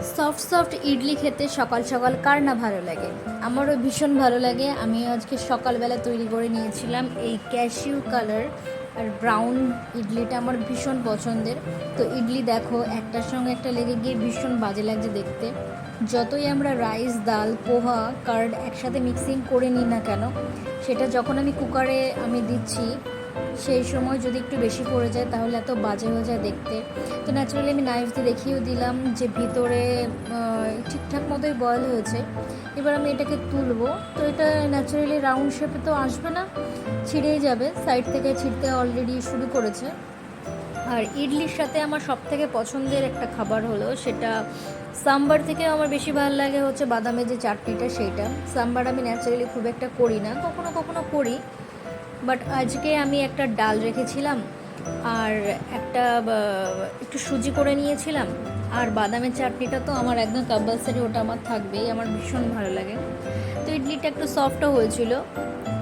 Soft soft idli খেতে সকাল সকাল কার না ভালো লাগে। আমারও ভীষণ ভালো লাগে। আমি আজকে সকালবেলা তৈরি করে নিয়েছিলাম এই ক্যাশিউ কালার আর ব্রাউন ইডলিটা আমার ভীষণ পছন্দের। তো ইডলি দেখো একটার সঙ্গে একটা লেগে গিয়ে ভীষণ বাজে লাগছে দেখতে। যতই আমরা রাইস, ডাল, পোহা, কার্ড একসাথে মিক্সিং করে নিই না কেন, সেটা যখন আমি কুকারে দিচ্ছি সেই সময় যদি একটু বেশি পড়ে যায় তাহলে এত বাজে হয়ে যায় দেখতে। তো ন্যাচারালি আমি নাইফ দিয়ে দেখিয়েও দিলাম যে ভিতরে ঠিকঠাক মতোই বয়েল হয়েছে। এবার আমি এটাকে তুলবো। তো এটা ন্যাচারালি রাউন্ড শেপে তো আসবে না, ছিঁড়েই যাবে। সাইড থেকে ছিঁড়তে অলরেডি শুরু করেছে। আর ইডলির সাথে আমার সবথেকে পছন্দের একটা খাবার হলো সেটা সাম্বার থেকে আমার বেশি ভালো লাগে হচ্ছে বাদামের যে চাটনিটা সেইটা। সাম্বার আমি ন্যাচারালি খুব একটা করি না, কখনো কখনো করি, বাট আজকে আমি একটা ডাল রেখেছিলাম আর একটু সুজি করে নিয়েছিলাম। আর বাদামের চাটনিটা তো আমার একদম কম্পালসারি, ওটা আমার থাকবেই, আমার ভীষণ ভালো লাগে। তো ইডলিটা একটু সফটও হয়েছিল,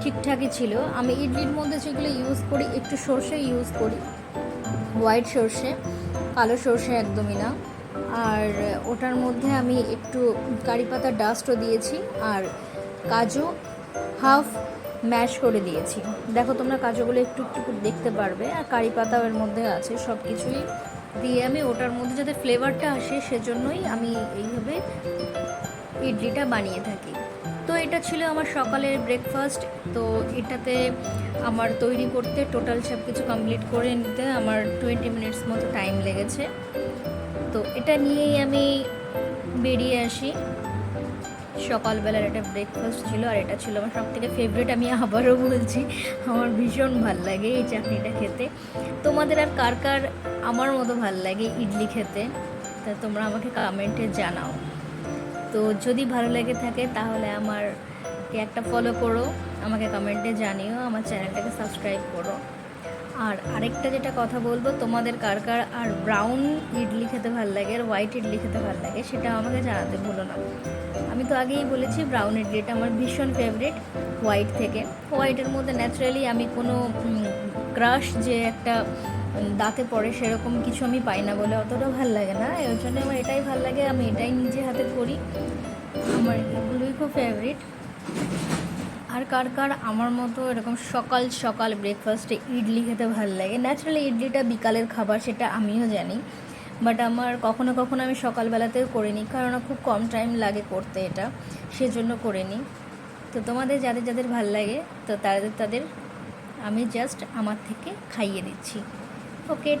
ঠিকঠাকই ছিল। আমি ইডলির মধ্যে যেগুলো ইউজ করি, একটু সর্ষে ইউজ করি, হোয়াইট সর্ষে, কালো সর্ষে একদমই না। আর ওটার মধ্যে আমি একটু কারি পাতার ডাস্টও দিয়েছি আর কাজু হাফ ম্যাশ করে দিয়েছি। দেখো তোমরা কাজুগুলো একটু একটু দেখতে পারবে, আর কারি পাতাও এর মধ্যে আছে। সব কিছুই দিয়ে আমি ওটার মধ্যে যাতে ফ্লেভারটা আসে সেজন্যই আমি এইভাবে ইডলিটা বানিয়ে থাকি। তো এটা ছিল আমার সকালের ব্রেকফাস্ট। তো এটাতে আমার তৈরি করতে টোটাল সব কিছু কমপ্লিট করে নিতে আমার 20 মিনিটস মতো টাইম লেগেছে। তো এটা নিয়েই আমি বেরিয়ে আসি। সকালবেলার একটা ব্রেকফাস্ট ছিল, আর এটা ছিল আমার সবথেকে ফেভারিট। আমি আবারও বলছি, আমার ভীষণ ভাল লাগে এই চাটনিটা খেতে। তোমাদের আর কার কার আমার মতো ভাল লাগে ইডলি খেতে, তা তোমরা আমাকে কমেন্টে জানাও। তো যদি ভালো লেগে থাকে তাহলে আমারকে একটা ফলো করো, আমাকে কমেন্টে জানিও, আমার চ্যানেলটাকে সাবস্ক্রাইব করো। আর আরেকটা যেটা কথা বলবো, তোমাদের কার কার আর ব্রাউন ইডলি খেতে ভালো লাগে আর হোয়াইট ইডলি খেতে ভালো লাগে সেটা আমাকে জানাতে ভুলো না। আমি তো আগেই বলেছি ব্রাউন ইডলিটা আমার ভীষণ ফেভারিট হোয়াইট থেকে। হোয়াইটের মধ্যে ন্যাচারালি আমি কোনো ক্রাশ যে একটা দাঁতে পড়ে সেরকম কিছু আমি পাই না বলে অতটা ভালো লাগে না। এর জন্য আমার এটাই ভালো লাগে, আমি এটাই নিজে হাতে করি, আমার এগুলোই খুব ফেভারিট। আর কার কার আমার মতো এরকম সকাল সকাল ব্রেকফাস্টে ইডলি খেতে ভালো লাগে। ন্যাচারালি ইডলিটা বিকালের খাবার, সেটা আমিও জানি, বাট আমার কখনো কখনো আমি সকালবেলাতেও করে নিই, কারণ খুব কম টাইম লাগে করতে এটা, সেজন্য করে নিই। তো তোমাদের যাদের যাদের ভাল লাগে তো তাদের তাদের আমি জাস্ট আমার থেকে খাইয়ে দিচ্ছি। ওকে।